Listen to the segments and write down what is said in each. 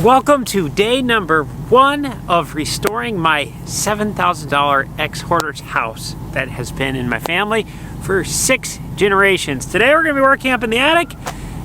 Welcome to day number 1 of restoring my $7,000 ex-hoarder's house that has been in my family for 6 generations. Today we're going to be working up in the attic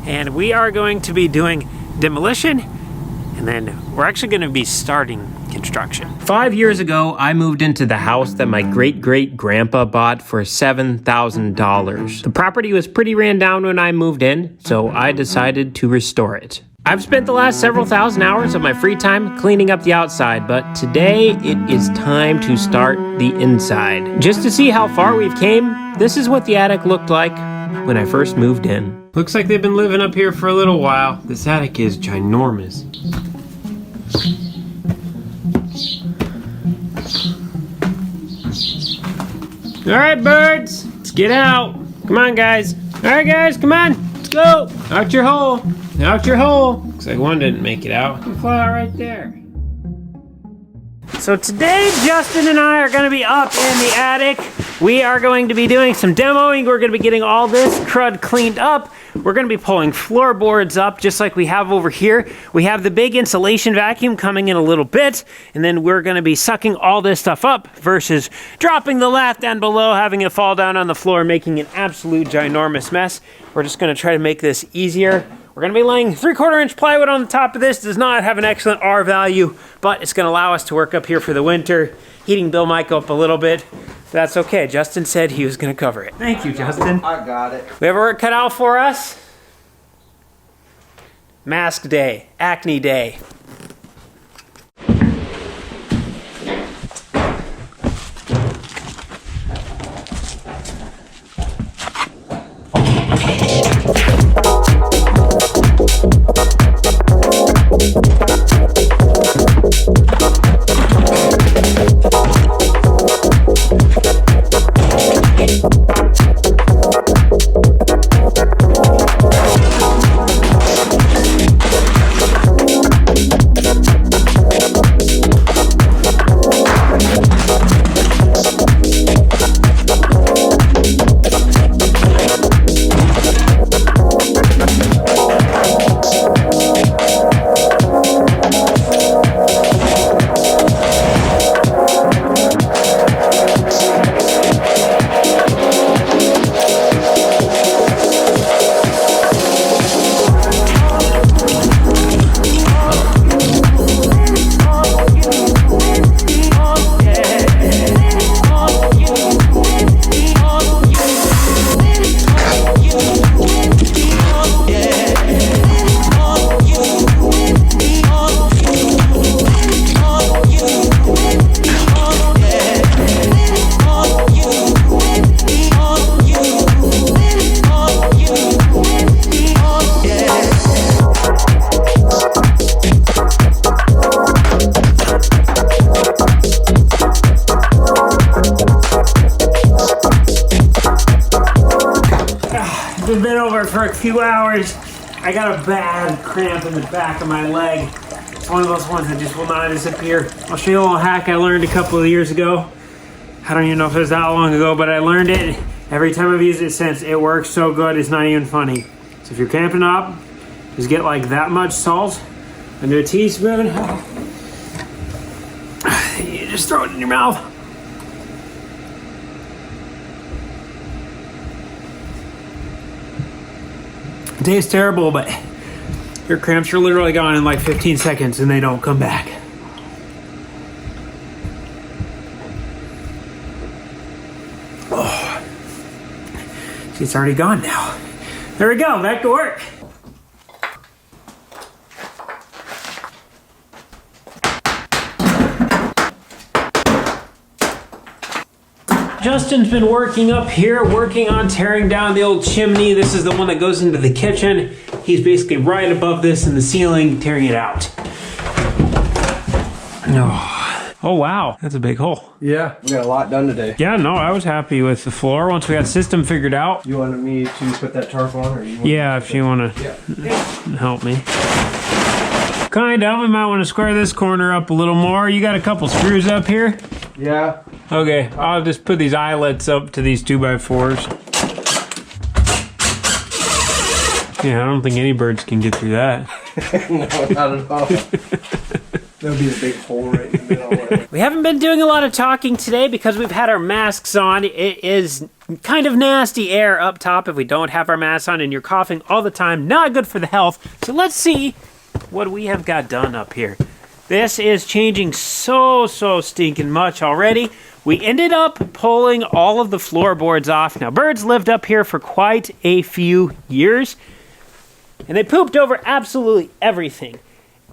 and we are going to be doing demolition, and then we're actually going to be starting construction. 5 years ago, I moved into the house that my great-great-grandpa bought for $7,000. The property was pretty ran down when I moved in, so I decided to restore it. I've spent the last several thousand hours of my free time cleaning up the outside, but today it is time to start the inside. Just to see how far we've came, this is what the attic looked like when I first moved in. Looks like they've been living up here for a little while. This attic is ginormous. All right, birds, let's get out. Come on, guys. All right, guys, come on. Let's go. Out your hole. Out your hole. Looks like one didn't make it out. You fly out right there. So today, Justin and I are going to be up in the attic. We are going to be doing some demoing. We're going to be getting all this crud cleaned up. We're going to be pulling floorboards up just like we have over here. We have the big insulation vacuum coming in a little bit, and then we're going to be sucking all this stuff up versus dropping the lath down below, having it fall down on the floor, making an absolute ginormous mess. We're just going to try to make this easier. We're going to be laying 3/4 inch plywood on the top of this. It does not have an excellent R value, but it's going to allow us to work up here for the winter. Heating bill might go up a little bit. That's okay. Justin said he was going to cover it. Thank you, Justin. I got it. We have our work cut out for us. Mask day, acne day. We've been over for a few hours. I got a bad cramp in the back of my leg. It's one of those ones that just will not disappear. I'll show you a little hack I learned a couple of years ago. I don't even know if it was that long ago, but I learned it. Every time I've used it since, it works so good, it's not even funny. So if you're cramping up, just get like that much salt into a teaspoon. You just throw it in your mouth. It tastes terrible, but your cramps are literally gone in like 15 seconds and they don't come back. Oh, see, it's already gone now. There we go, back to work. Justin's been working up here, working on tearing down the old chimney. This is the one that goes into the kitchen. He's basically right above this in the ceiling, tearing it out. Oh wow, that's a big hole. Yeah, we got a lot done today. Yeah, no, I was happy with the floor once we got the system figured out. You wanted me to put that tarp on, or you want Yeah, if you want to help me. Kind of. We might want to square this corner up a little more. You got a couple screws up here? Yeah. Okay, I'll just put these eyelets up to these 2x4s. Yeah, I don't think any birds can get through that. No, not at all. There'll be a big hole right in the middle. We haven't been doing a lot of talking today because we've had our masks on. It is kind of nasty air up top if we don't have our masks on and you're coughing all the time. Not good for the health. So let's see what we have got done up here. This is changing so stinking much already. We ended up pulling all of the floorboards off. Now, birds lived up here for quite a few years, and they pooped over absolutely everything.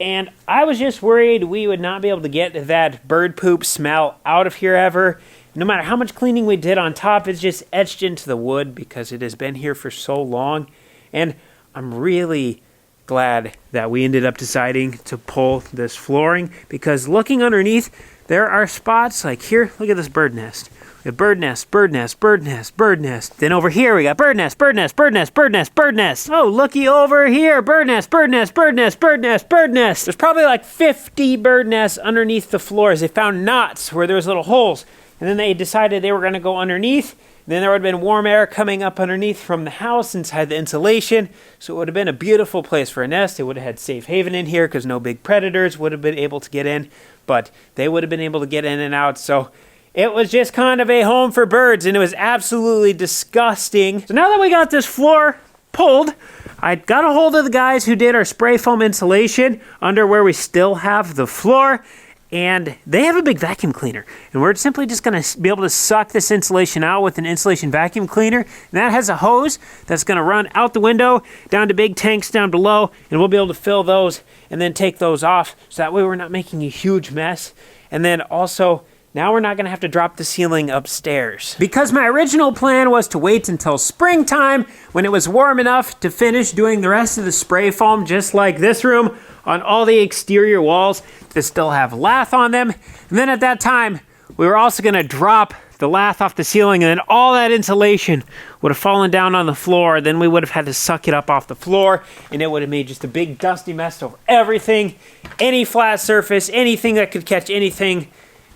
And I was just worried we would not be able to get that bird poop smell out of here ever. No matter how much cleaning we did on top, it's just etched into the wood because it has been here for so long. And I'm really glad that we ended up deciding to pull this flooring, because looking underneath, there are spots like here. Look at this bird nest. We have bird nest, bird nest, bird nest, bird nest. Then over here we got bird nest, bird nest, bird nest, bird nest, bird nest. Oh, looky over here. Bird nest, bird nest, bird nest, bird nest, bird nest. There's probably like 50 bird nests underneath the floors. They found knots where there was little holes. And then they decided they were going to go underneath. Then there would have been warm air coming up underneath from the house inside the insulation. So it would have been a beautiful place for a nest. It would have had safe haven in here because no big predators would have been able to get in. But they would have been able to get in and out. So it was just kind of a home for birds, and it was absolutely disgusting. So now that we got this floor pulled, I got a hold of the guys who did our spray foam insulation under where we still have the floor. And they have a big vacuum cleaner. And we're simply just going to be able to suck this insulation out with an insulation vacuum cleaner. And that has a hose that's going to run out the window down to big tanks down below. And we'll be able to fill those and then take those off. So that way we're not making a huge mess. And then also, now we're not going to have to drop the ceiling upstairs. Because my original plan was to wait until springtime when it was warm enough to finish doing the rest of the spray foam, just like this room, on all the exterior walls that still have lath on them. And then at that time, we were also going to drop the lath off the ceiling, and then all that insulation would have fallen down on the floor. Then we would have had to suck it up off the floor, and it would have made just a big dusty mess over everything. Any flat surface, anything that could catch anything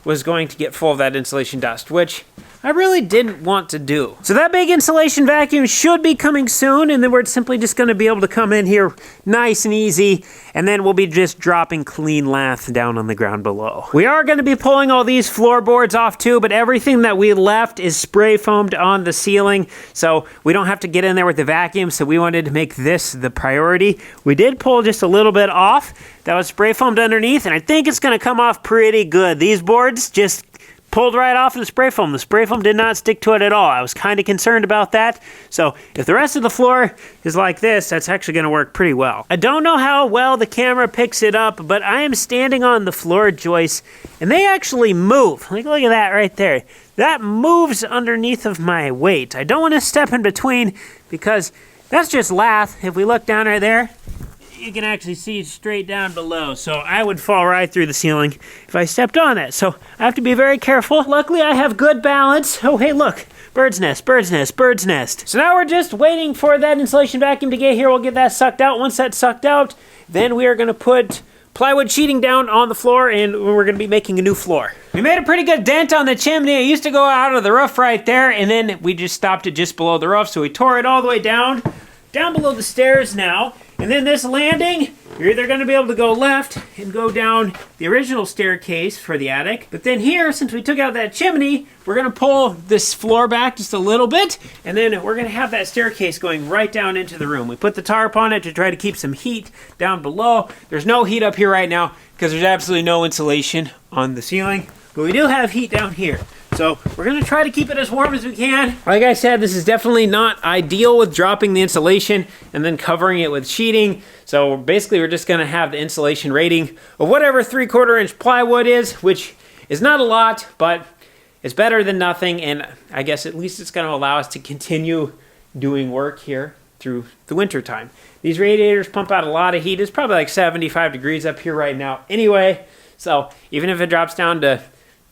was going to get full of that insulation dust, which I really didn't want to do. So that big insulation vacuum should be coming soon, and then we're simply just going to be able to come in here nice and easy, and then we'll be just dropping clean lath down on the ground below. We are going to be pulling all these floorboards off too, but everything that we left is spray foamed on the ceiling, so we don't have to get in there with the vacuum, so we wanted to make this the priority. We did pull just a little bit off that was spray foamed underneath, and I think it's going to come off pretty good. These boards just pulled right off of the spray foam. The spray foam did not stick to it at all. I was kind of concerned about that. So if the rest of the floor is like this, that's actually going to work pretty well. I don't know how well the camera picks it up, but I am standing on the floor joists, and they actually move. Look at that right there. That moves underneath of my weight. I don't want to step in between because that's just lath. If we look down right there, you can actually see straight down below. So I would fall right through the ceiling if I stepped on it. So I have to be very careful. Luckily, I have good balance. Oh, hey, look. Bird's nest, bird's nest, bird's nest. So now we're just waiting for that insulation vacuum to get here. We'll get that sucked out. Once that's sucked out, then we are going to put plywood sheeting down on the floor, and we're going to be making a new floor. We made a pretty good dent on the chimney. It used to go out of the roof right there, and then we just stopped it just below the roof. So we tore it all the way down below the stairs now. And then this landing, you're either going to be able to go left and go down the original staircase for the attic. But then here, since we took out that chimney, we're going to pull this floor back just a little bit. And then we're going to have that staircase going right down into the room. We put the tarp on it to try to keep some heat down below. There's no heat up here right now because there's absolutely no insulation on the ceiling. But we do have heat down here. So we're going to try to keep it as warm as we can. Like I said, this is definitely not ideal with dropping the insulation and then covering it with sheeting. So basically we're just going to have the insulation rating of whatever 3/4 inch plywood is, which is not a lot, but it's better than nothing. And I guess at least it's going to allow us to continue doing work here through the winter time. These radiators pump out a lot of heat. It's probably like 75 degrees up here right now anyway. So even if it drops down to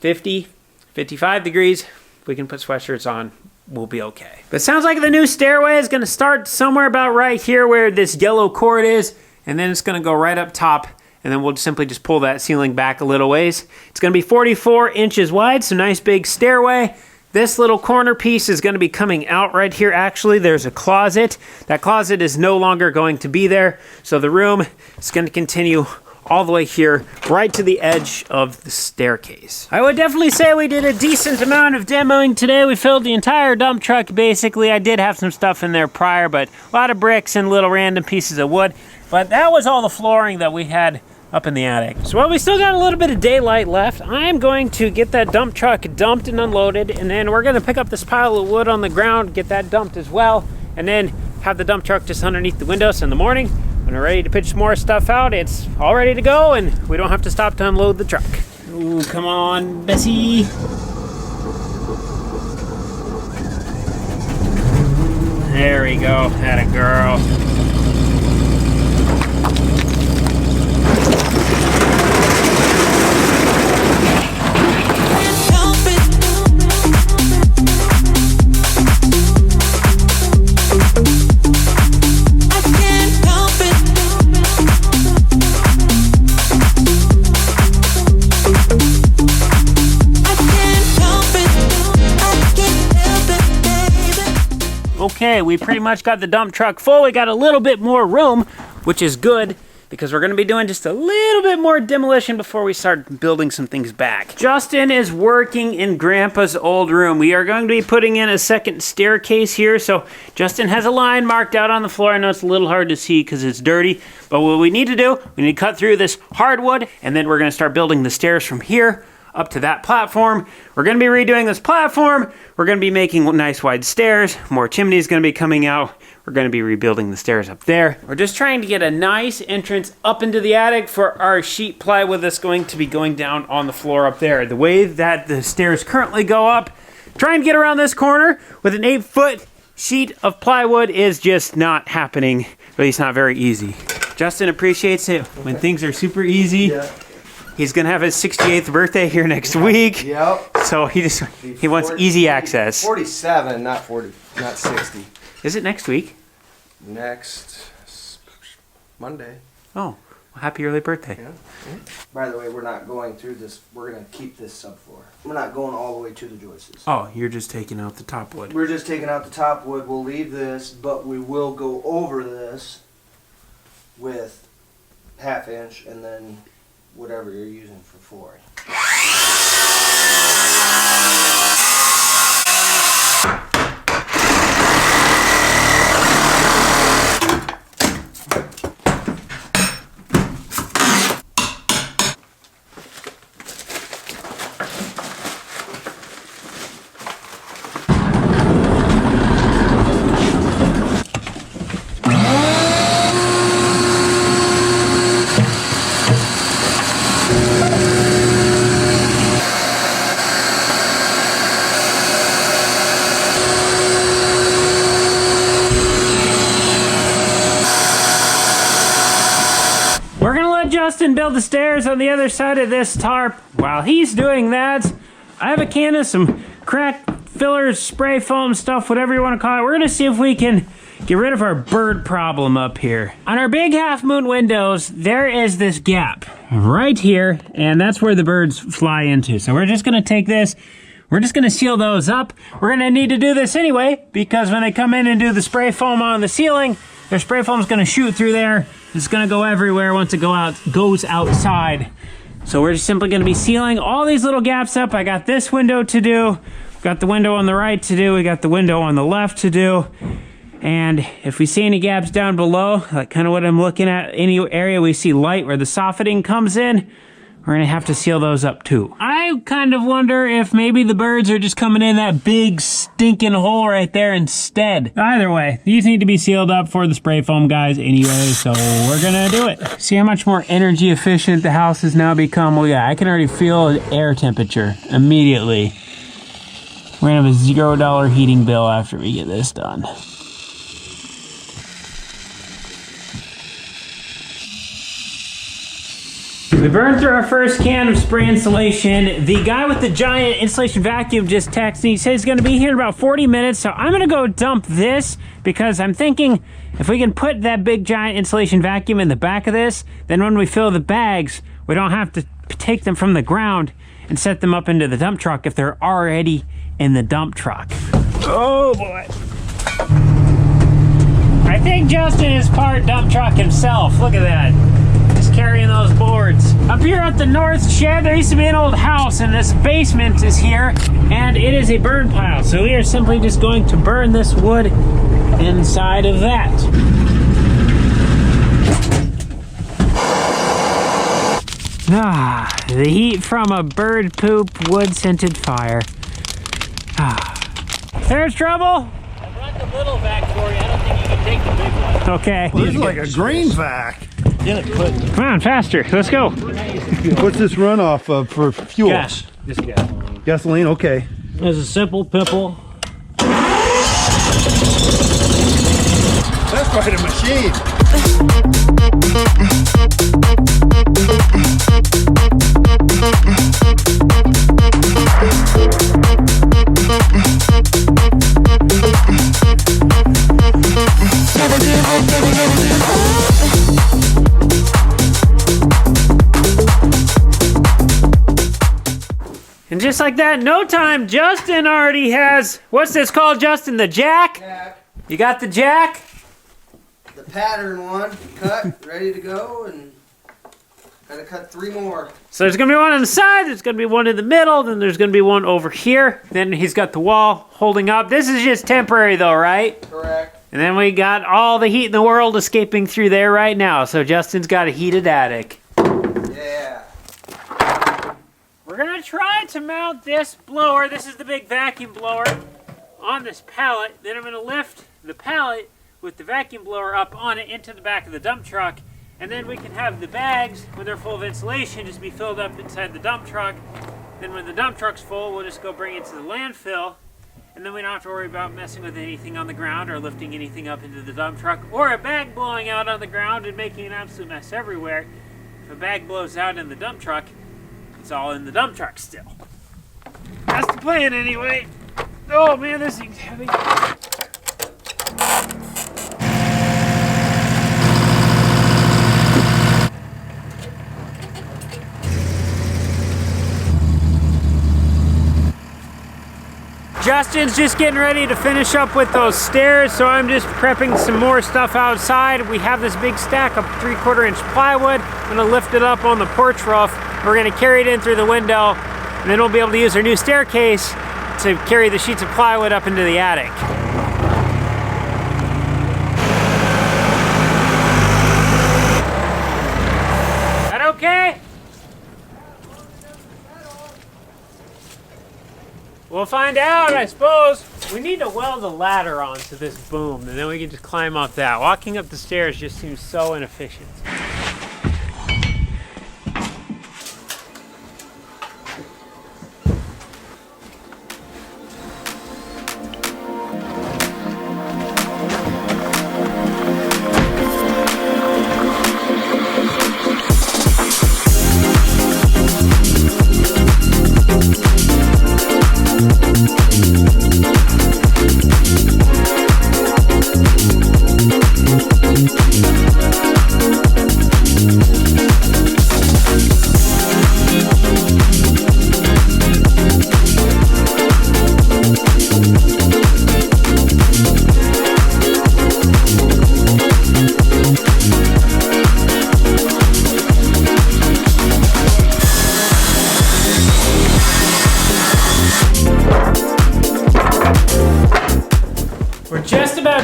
50, 55 degrees, we can put sweatshirts on, we'll be okay. But it sounds like the new stairway is going to start somewhere about right here where this yellow cord is, and then it's going to go right up top, and then we'll simply just pull that ceiling back a little ways. It's going to be 44 inches wide, so nice big stairway. This little corner piece is going to be coming out right here. Actually, there's a closet. That closet is no longer going to be there. So the room is going to continue all the way here, right to the edge of the staircase. I would definitely say we did a decent amount of demoing today. We filled the entire dump truck, basically. I did have some stuff in there prior, but a lot of bricks and little random pieces of wood. But that was all the flooring that we had up in the attic. So while we still got a little bit of daylight left, I am going to get that dump truck dumped and unloaded, and then we're gonna pick up this pile of wood on the ground, get that dumped as well, and then have the dump truck just underneath the window. So in the morning, when we're ready to pitch more stuff out, it's all ready to go, and we don't have to stop to unload the truck. Ooh, come on, Bessie. There we go, atta girl. Okay, we pretty much got the dump truck full. We got a little bit more room, which is good because we're going to be doing just a little bit more demolition before we start building some things back. Justin is working in Grandpa's old room. We are going to be putting in a second staircase here. So Justin has a line marked out on the floor. I know it's a little hard to see because it's dirty, but what we need to do, we need to cut through this hardwood, and then we're going to start building the stairs from here up to that platform. We're going to be redoing this platform. We're going to be making nice wide stairs. More chimneys going to be coming out. We're going to be rebuilding the stairs up there. We're just trying to get a nice entrance up into the attic for our sheet plywood that's going to be going down on the floor up there. The way that the stairs currently go up, trying to get around this corner with an 8-foot sheet of plywood is just not happening. At least not very easy. Justin appreciates it when things are super easy. Yeah. He's gonna have his 68th birthday here next week. Yep. So he wants easy access. 47, not 40, not 60. Is it next week? Next Monday. Oh, well, happy early birthday. Yeah. By the way, we're not going through this. We're gonna keep this subfloor. We're not going all the way to the joists. Oh, you're just taking out the top wood. We're just taking out the top wood. We'll leave this, but we will go over this with 1/2 inch and then whatever you're using for flooring. Justin build the stairs on the other side of this tarp. While he's doing that, I have a can of some crack fillers, spray foam stuff, whatever you want to call it. We're gonna see if we can get rid of our bird problem up here. On our big half moon windows, there is this gap right here, and that's where the birds fly into. So we're just gonna take this, we're just gonna seal those up. We're gonna need to do this anyway, because when they come in and do the spray foam on the ceiling, their spray foam's gonna shoot through there. It's gonna go everywhere once it goes outside. So we're just simply gonna be sealing all these little gaps up. I got this window to do, got the window on the right to do, we got the window on the left to do. And if we see any gaps down below, like kind of what I'm looking at, any area we see light where the softening comes in, we're gonna have to seal those up too. I kind of wonder if maybe the birds are just coming in that big stinking hole right there instead. Either way, these need to be sealed up for the spray foam guys anyway, so we're gonna do it. See how much more energy efficient the house has now become? Well, yeah, I can already feel the air temperature immediately. We're gonna have a $0 heating bill after we get this done. We burned through our first can of spray insulation. The guy with the giant insulation vacuum just texted me. He said he's gonna be here in about 40 minutes, so I'm gonna go dump this because I'm thinking if we can put that big giant insulation vacuum in the back of this, then when we fill the bags, we don't have to take them from the ground and set them up into the dump truck if they're already in the dump truck. Oh boy. I think Justin is part dump truck himself. Look at that. He's carrying those boards. Up here at the north shed, there used to be an old house, and this basement is here, and it is a burn pile. So we are simply just going to burn this wood inside of that. Ah, the heat from a bird poop wood-scented fire. Ah. There's trouble. I brought the little vac for you. I don't think you can take the big one. Okay. Well, this is like a grain vac. Come on, faster. Let's go. What's this runoff of for fuel? Gas. Just gasoline. Gasoline, okay. There's a simple pimple. That's quite a machine. And just like that, in no time, Justin already has, what's this called, Justin? The jack? Jack. You got the jack? The pattern one cut, ready to go, and gotta cut 3 more. So there's gonna be one on the side, there's gonna be one in the middle, then there's gonna be one over here. Then he's got the wall holding up. This is just temporary though, right? Correct. And then we got all the heat in the world escaping through there right now. So Justin's got a heated attic. Yeah. We're gonna try to mount this blower, this is the big vacuum blower, on this pallet. Then I'm gonna lift the pallet with the vacuum blower up on it into the back of the dump truck. And then we can have the bags, when they're full of insulation, just be filled up inside the dump truck. Then when the dump truck's full, we'll just go bring it to the landfill. And then we don't have to worry about messing with anything on the ground or lifting anything up into the dump truck, or a bag blowing out on the ground and making an absolute mess everywhere. If a bag blows out in the dump truck, it's all in the dump truck still. That's the plan anyway. Oh man, this thing's heavy. Justin's just getting ready to finish up with those stairs, so I'm just prepping some more stuff outside. We have this big stack of 3/4 inch plywood. I'm gonna lift it up on the porch roof. We're gonna carry it in through the window, and then we'll be able to use our new staircase to carry the sheets of plywood up into the attic. That okay? We'll find out, I suppose. We need to weld a ladder onto this boom, and then we can just climb up that. Walking up the stairs just seems so inefficient.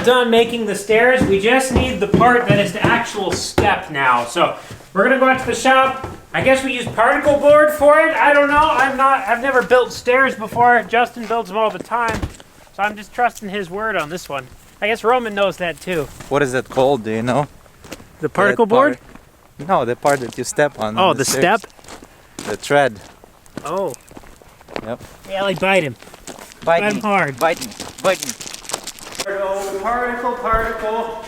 Done making the stairs. We just need the part that is the actual step now. So we're gonna go out to the shop. I guess we use particle board for it. I don't know. I've never built stairs before. Justin builds them all the time. So I'm just trusting his word on this one. I guess Roman knows that too. What is it called? Do you know? The particle board? No, the part that you step on. Oh, the step? The tread. Oh. Yep. Yeah, like bite him. Bite him hard. Bite me. Bite me. Particle, particle.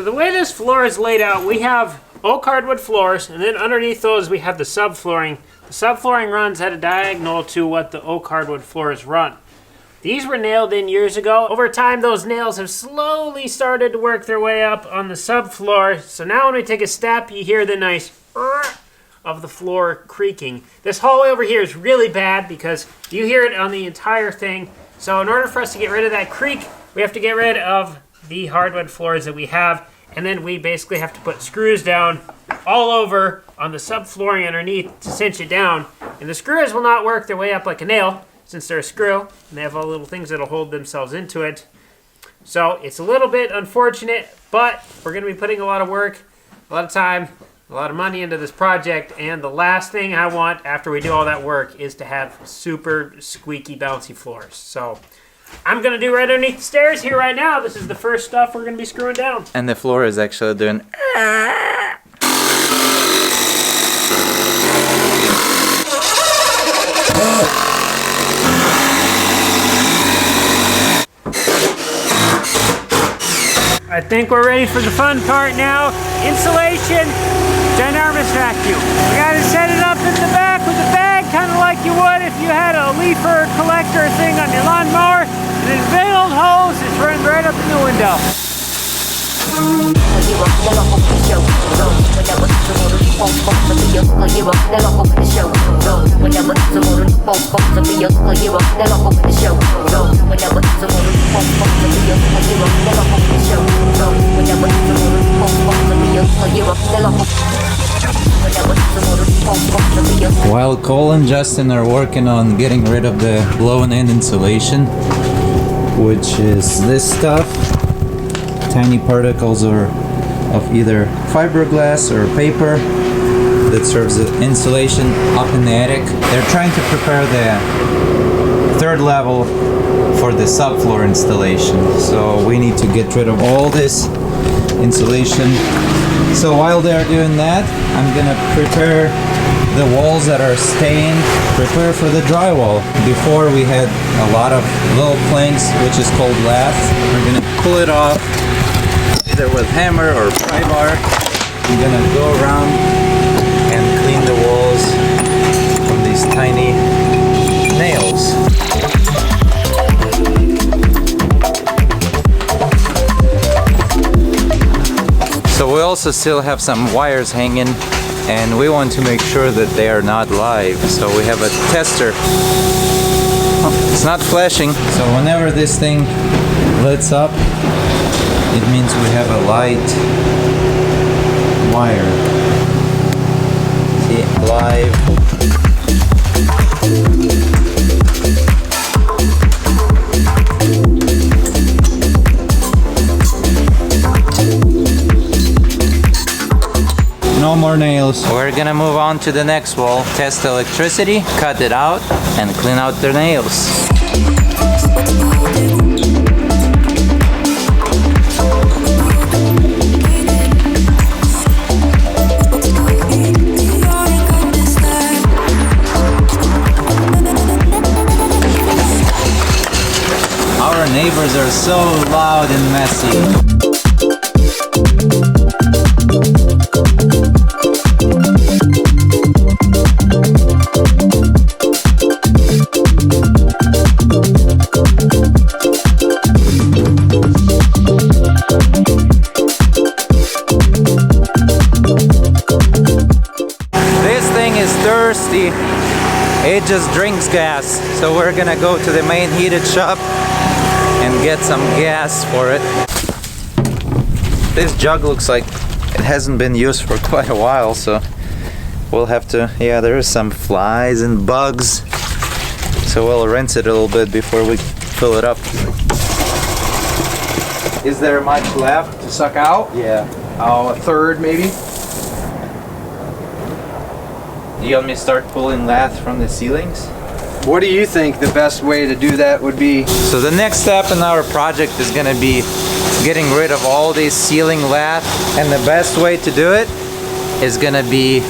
So the way this floor is laid out, we have oak hardwood floors, and then underneath those we have the subflooring. The subflooring runs at a diagonal to what the oak hardwood floors run. These were nailed in years ago. Over time, those nails have slowly started to work their way up on the subfloor. So now when we take a step, you hear the nice of the floor creaking. This hallway over here is really bad because you hear it on the entire thing. So in order for us to get rid of that creak, we have to get rid of the hardwood floors that we have. And then we basically have to put screws down all over on the subflooring underneath to cinch it down. And the screws will not work their way up like a nail, since they're a screw, and they have all the little things that'll hold themselves into it. So it's a little bit unfortunate, but we're going to be putting a lot of work, a lot of time, a lot of money into this project, and the last thing I want after we do all that work is to have super squeaky, bouncy floors. So I'm going to do right underneath the stairs here right now. This is the first stuff we're going to be screwing down. And the floor is actually doing... I think we're ready for the fun part now. Insulation, ginormous vacuum. We gotta set it up in the back with a bag, kind of like you would if you had a leafer collector thing on your lawnmower. And then big old hose is running right up in the window. While Cole and Justin are working on getting rid of the blown-in insulation, which is this stuff, tiny particles of either fiberglass or paper that serves as insulation up in the attic. They're trying to prepare the third level for the subfloor installation. So we need to get rid of all this insulation. So while they're doing that, I'm gonna prepare the walls that are stained, prepare for the drywall. Before we had a lot of little planks, which is called lath. We're gonna pull it off either with hammer or pry bar. I'm gonna go around and clean the walls from these tiny nails. So we also still have some wires hanging, and we want to make sure that they are not live. So we have a tester. Oh, it's not flashing. So whenever this thing lights up, it means we have a light wire. See, live. No more nails. We're gonna move on to the next wall, test electricity, cut it out, and clean out their nails. Our neighbors are so loud and messy. It just drinks gas, so we're gonna go to the main heated shop and get some gas for it. This jug looks like it hasn't been used for quite a while, so we'll have to, yeah, there's some flies and bugs, so we'll rinse it a little bit before we fill it up. Is there much left to suck out? Yeah. Oh, a third maybe? Do you want me to start pulling lath from the ceilings? What do you think the best way to do that would be? So the next step in our project is going to be getting rid of all these ceiling lath, and the best way to do it is going to be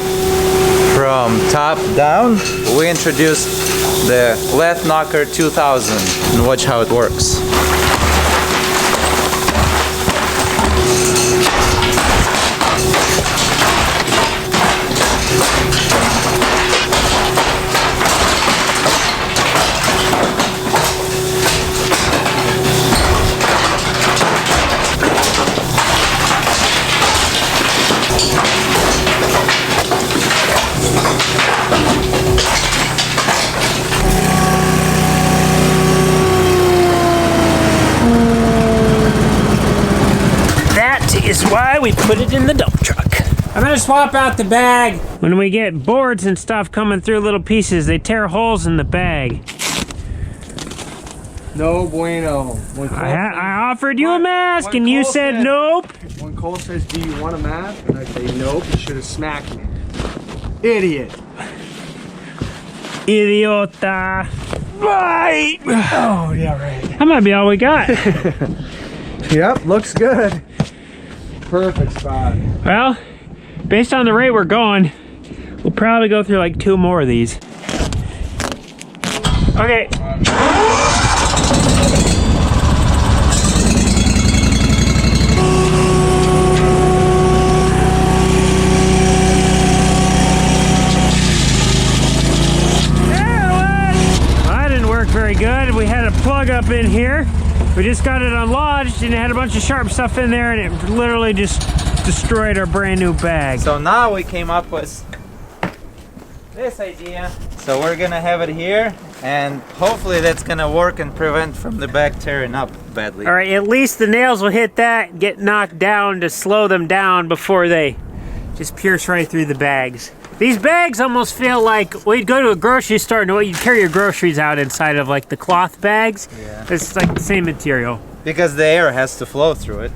from top down. We introduced the Lath Knocker 2000 and watch how it works. we put it in the dump truck. I'm gonna swap out the bag. When we get boards and stuff coming through little pieces, they tear holes in the bag. No bueno. I offered you a mask and you said nope. When Cole says, do you want a mask? And I say, nope, you should have smacked me. Idiot. Idiota. Right. Oh, yeah, right. That might be all we got. Yep, looks good. Perfect spot. Well, based on the rate we're going, we'll probably go through like 2 more of these. Okay. Very good. We had a plug up in here. We just got it unlodged and it had a bunch of sharp stuff in there and it literally just destroyed our brand new bag. So now we came up with this idea. So we're gonna have it here and hopefully that's gonna work and prevent from the bag tearing up badly. All right, at least the nails will hit that, get knocked down to slow them down before they just pierce right through the bags. These bags almost feel like, well, you'd go to a grocery store and you'd carry your groceries out inside of like the cloth bags. Yeah. It's like the same material. Because the air has to flow through it.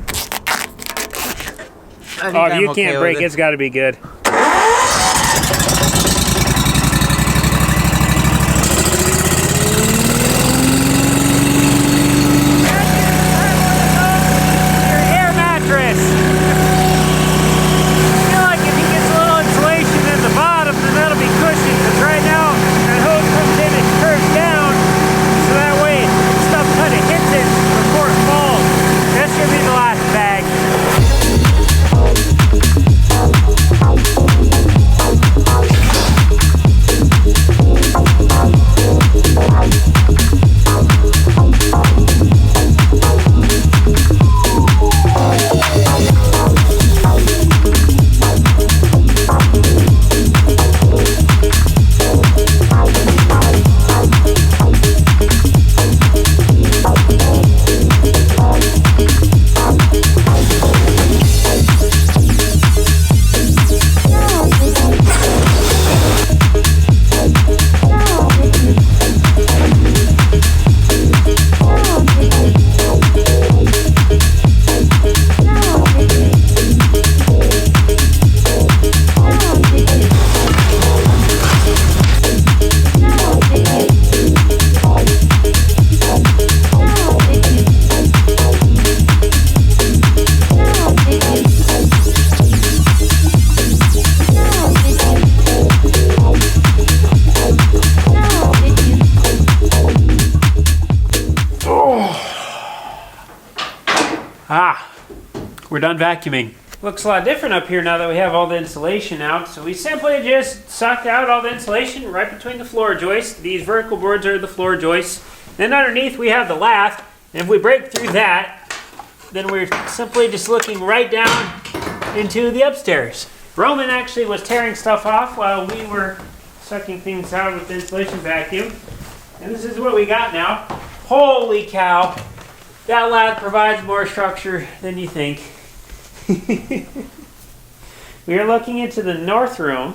Oh, if you can't break it, it's gotta be good. We're done vacuuming. Looks a lot different up here now that we have all the insulation out. So we simply just sucked out all the insulation right between the floor joists. These vertical boards are the floor joists. Then underneath we have the lath. And if we break through that, then we're simply just looking right down into the upstairs. Roman actually was tearing stuff off while we were sucking things out with the insulation vacuum. And this is what we got now. Holy cow. That lath provides more structure than you think. We are looking into the north room,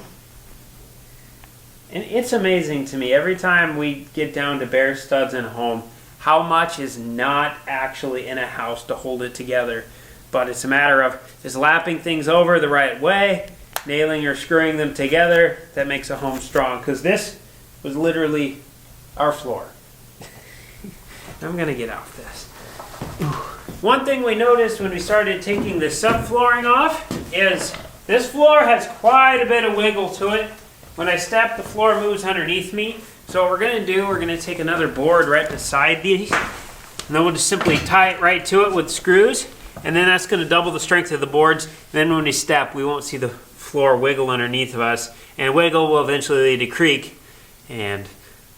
and it's amazing to me every time we get down to bare studs in a home how much is not actually in a house to hold it together. But it's a matter of just lapping things over the right way, nailing or screwing them together. That makes a home strong, because this was literally our floor. I'm gonna get off this. One thing we noticed when we started taking the subflooring off is this floor has quite a bit of wiggle to it. When I step, the floor moves underneath me. So what we're going to do, we're going to take another board right beside these, and then we'll just simply tie it right to it with screws, and then that's going to double the strength of the boards. Then when we step, we won't see the floor wiggle underneath of us, and wiggle will eventually lead to creak, and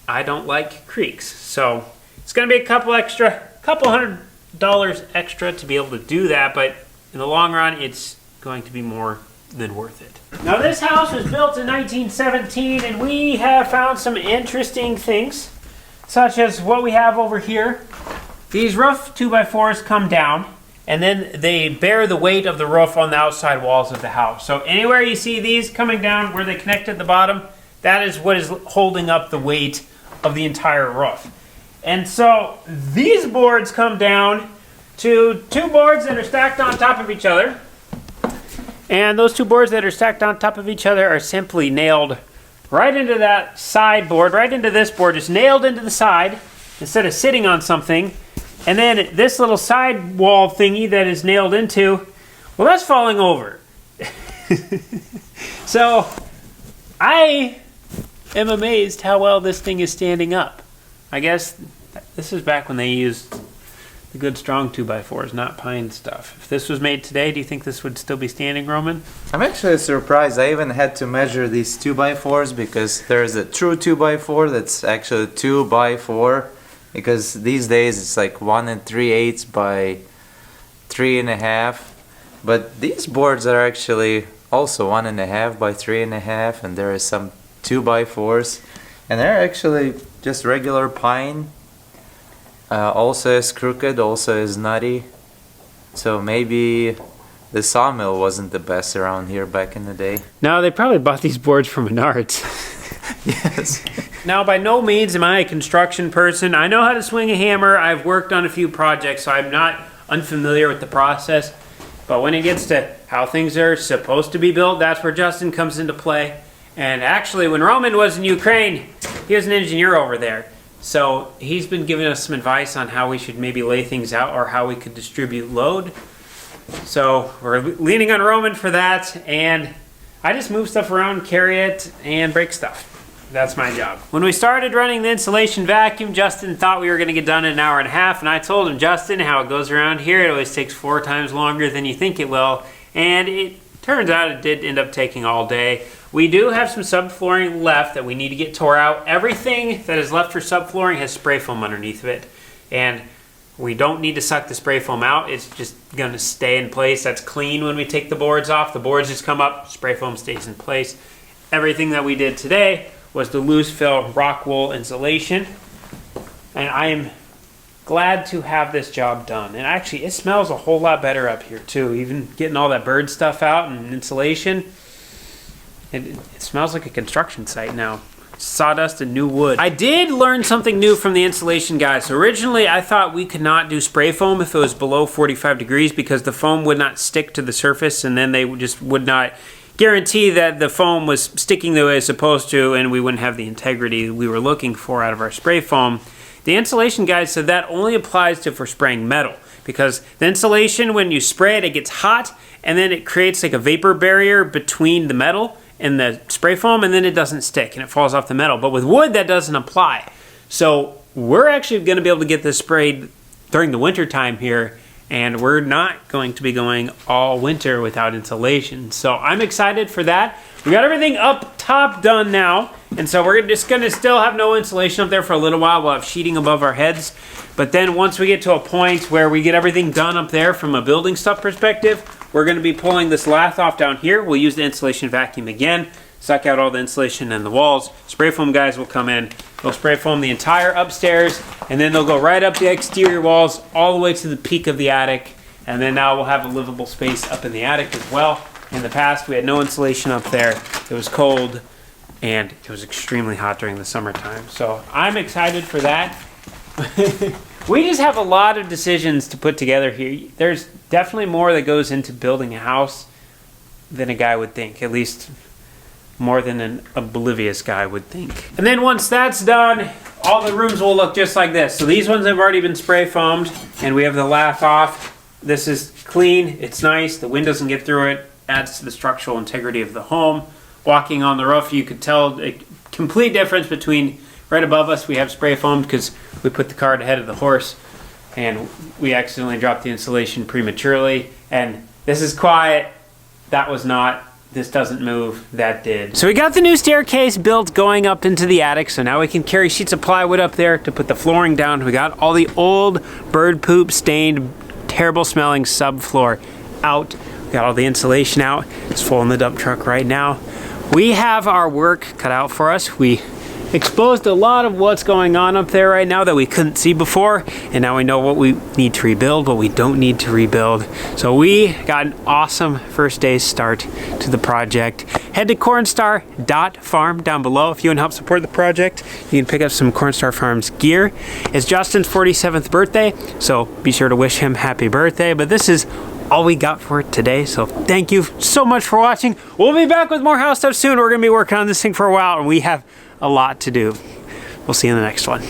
I don't like creaks. So it's going to be a couple $100 extra to be able to do that, but in the long run it's going to be more than worth it. Now this house was built in 1917 and we have found some interesting things, such as what we have over here. These roof 2x4s come down and then they bear the weight of the roof on the outside walls of the house. So anywhere you see these coming down where they connect at the bottom, that is what is holding up the weight of the entire roof. And so these boards come down to 2 boards that are stacked on top of each other. And those 2 boards that are stacked on top of each other are simply nailed right into that side board, right into this board, just nailed into the side instead of sitting on something. And then this little side wall thingy that is nailed into, well, that's falling over. So I am amazed how well this thing is standing up. I guess this is back when they used the good strong 2x4s, not pine stuff. If this was made today, do you think this would still be standing, Roman? I'm actually surprised. I even had to measure these 2x4s because there's a true 2x4 that's actually 2x4. Because these days it's like 1 3/8 by 3.5. But these boards are actually also 1.5 by 3.5, and there is some 2x4s. And they're actually just regular pine. Also is crooked, also is nutty. So maybe the sawmill wasn't the best around here back in the day. No, they probably bought these boards from Menards. Yes. Now, by no means am I a construction person. I know how to swing a hammer. I've worked on a few projects, so I'm not unfamiliar with the process. But when it gets to how things are supposed to be built, that's where Justin comes into play. And actually, when Roman was in Ukraine, he was an engineer over there. So he's been giving us some advice on how we should maybe lay things out or how we could distribute load. So we're leaning on Roman for that, and I just move stuff around, carry it, and break stuff. That's my job. When we started running the insulation vacuum, Justin thought we were going to get done in an hour and a half, and I told him, Justin, how it goes around here, it always takes 4 times longer than you think it will, and it turns out it did end up taking all day. We do have some subflooring left that we need to get tore out. Everything that is left for subflooring has spray foam underneath of it, and we don't need to suck the spray foam out. It's just going to stay in place. That's clean when we take the boards off. The boards just come up, spray foam stays in place. Everything that we did today was the loose fill rock wool insulation, and I am glad to have this job done. And actually, it smells a whole lot better up here too. Even getting all that bird stuff out and insulation, it smells like a construction site now. Sawdust and new wood. I did learn something new from the insulation guys. So originally, I thought we could not do spray foam if it was below 45 degrees because the foam would not stick to the surface, and then they just would not guarantee that the foam was sticking the way it's supposed to, and we wouldn't have the integrity we were looking for out of our spray foam. The insulation guys said that only applies to for spraying metal, because the insulation, when you spray it, it gets hot, and then it creates like a vapor barrier between the metal and the spray foam, and then it doesn't stick and it falls off the metal. But with wood, that doesn't apply. So we're actually going to be able to get this sprayed during the winter time here, and we're not going to be going all winter without insulation. So I'm excited for that. We got everything up top done now, and so we're just going to still have no insulation up there for a little while. We'll have sheeting above our heads. But then once we get to a point where we get everything done up there from a building stuff perspective, we're going to be pulling this lath off down here. We'll use the insulation vacuum again, suck out all the insulation in the walls. Spray foam guys will come in. They'll spray foam the entire upstairs, and then they'll go right up the exterior walls all the way to the peak of the attic. And then now we'll have a livable space up in the attic as well. In the past, we had no insulation up there. It was cold, and it was extremely hot during the summertime. So I'm excited for that. We just have a lot of decisions to put together here. There's definitely more that goes into building a house than a guy would think, at least more than an oblivious guy would think. And then once that's done, all the rooms will look just like this. So these ones have already been spray foamed, and we have the lath off. This is clean, it's nice, the wind doesn't get through it, adds to the structural integrity of the home. Walking on the roof, you could tell a complete difference between right above us. We have spray foamed because we put the cart ahead of the horse, and we accidentally dropped the insulation prematurely. And this is quiet, that was not. This doesn't move, that did. So we got the new staircase built going up into the attic, so now we can carry sheets of plywood up there to put the flooring down. We got all the old bird poop stained, terrible smelling subfloor out. We got all the insulation out. It's full in the dump truck right now. We have our work cut out for us. We exposed a lot of what's going on up there right now that we couldn't see before, and now we know what we need to rebuild, what we don't need to rebuild. So we got an awesome first day start to the project. Head to cornstar.farm down below if you want to help support the project. You can pick up some Cornstar Farms gear. It's Justin's 47th birthday, so be sure to wish him happy birthday. But this is all we got for today, so thank you so much for watching. We'll be back with more house stuff soon. We're gonna be working on this thing for a while, and we have a lot to do. We'll see you in the next one.